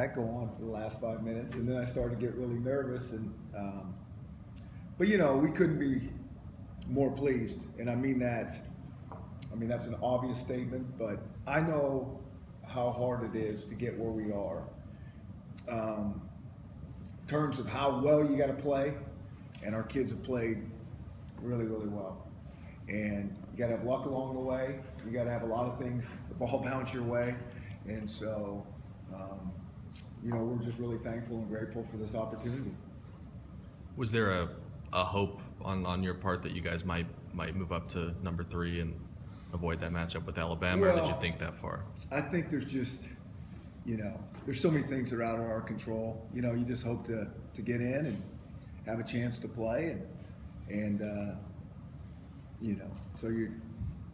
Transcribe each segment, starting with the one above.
that go on for the last 5 minutes, and then I started to get really nervous. And but we couldn't be more pleased, and I mean that. I mean, that's an obvious statement, but I know how hard it is to get where we are. In terms of how well you got to play, and our kids have played really, really well. And you got to have luck along the way. You got to have a lot of things, the ball bounce your way. And so, we're just really thankful and grateful for this opportunity. Was there a hope on your part that you guys might move up to number 3 and avoid that matchup with Alabama, or did you think that far? I think there's just, there's so many things that are out of our control. You just hope to get in and have a chance to play, and so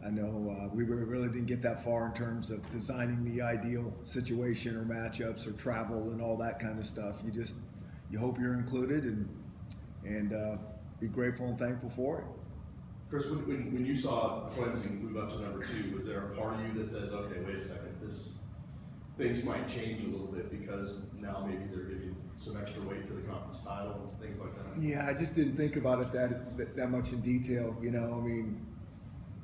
I know we really didn't get that far in terms of designing the ideal situation or matchups or travel and all that kind of stuff. You hope you're included and be grateful and thankful for it. Chris, when you saw Clemson move up to number 2, was there a part of you that says, okay, wait a second, things might change a little bit because now maybe they're giving some extra weight to the conference title and things like that? Yeah, I just didn't think about it that much in detail. I mean,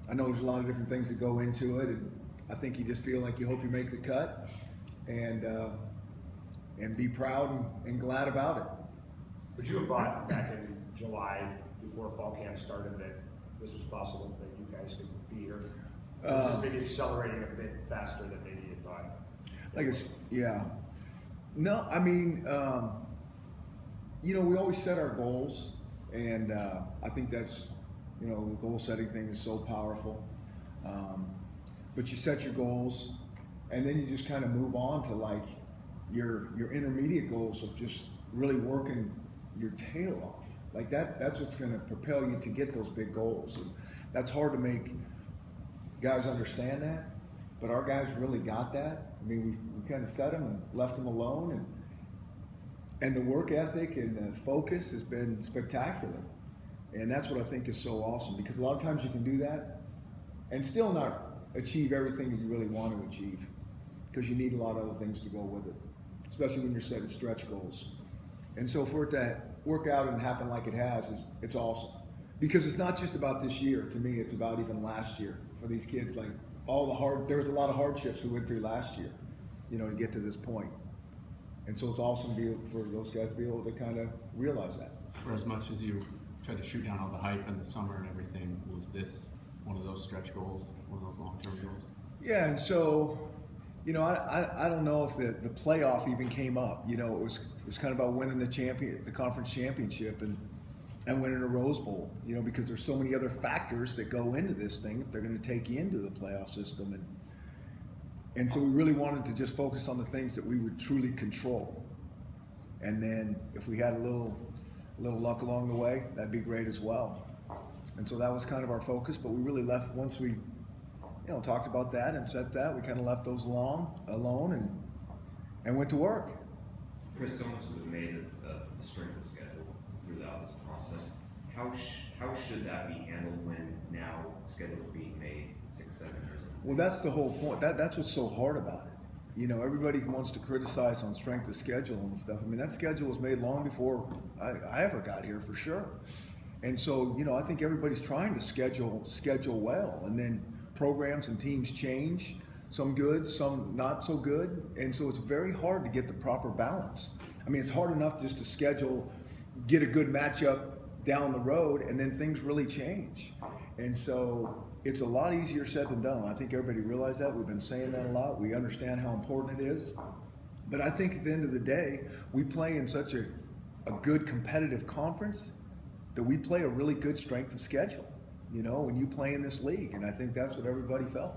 I know there's a lot of different things that go into it, and I think you just feel like you hope you make the cut and be proud and glad about it. Would you have thought back in July before fall camp started that this was possible, that you guys could be here? Or was this maybe accelerating a bit faster than maybe you thought? Yeah. No, I mean, we always set our goals, and I think that's, the goal setting thing is so powerful. But you set your goals, and then you just kind of move on to like your intermediate goals of just really working your tail off. Like that's what's going to propel you to get those big goals. And that's hard to make guys understand that, but our guys really got that. I mean, we kind of set them and left them alone, and the work ethic and the focus has been spectacular. And that's what I think is so awesome, because a lot of times you can do that and still not achieve everything that you really want to achieve, because you need a lot of other things to go with it, especially when you're setting stretch goals. And so for it to work out and happen like it has, it's awesome. Because it's not just about this year. To me, it's about even last year for these kids. Like there was a lot of hardships we went through last year, to get to this point. And so it's awesome for those guys to be able to kind of realize that. For as much as you tried to shoot down all the hype in the summer and everything, was this one of those stretch goals, one of those long-term goals? Yeah, and so, I don't know if the playoff even came up. It was kind of about winning the conference championship and winning a Rose Bowl. Because there's so many other factors that go into this thing if they're going to take you into the playoff system, and so we really wanted to just focus on the things that we would truly control. And then if we had a little luck along the way, that'd be great as well. And so that was kind of our focus. But we really left once we talked about that and set that. We kind of left those alone and went to work. Chris, so much was made of the strength of schedule throughout this process. How should that be handled when now schedules are being made 6-7 years ago? Well, that's the whole point. That's what's so hard about it. Everybody wants to criticize on strength of schedule and stuff. I mean, that schedule was made long before I ever got here, for sure. And so, I think everybody's trying to schedule well, and then programs and teams change, some good, some not so good, and so it's very hard to get the proper balance. I mean, it's hard enough just to get a good matchup down the road, and then things really change. And so it's a lot easier said than done. I think everybody realizes that. We've been saying that a lot. We understand how important it is. But I think at the end of the day, we play in such a good competitive conference that we play a really good strength of schedule, when you play in this league. And I think that's what everybody felt.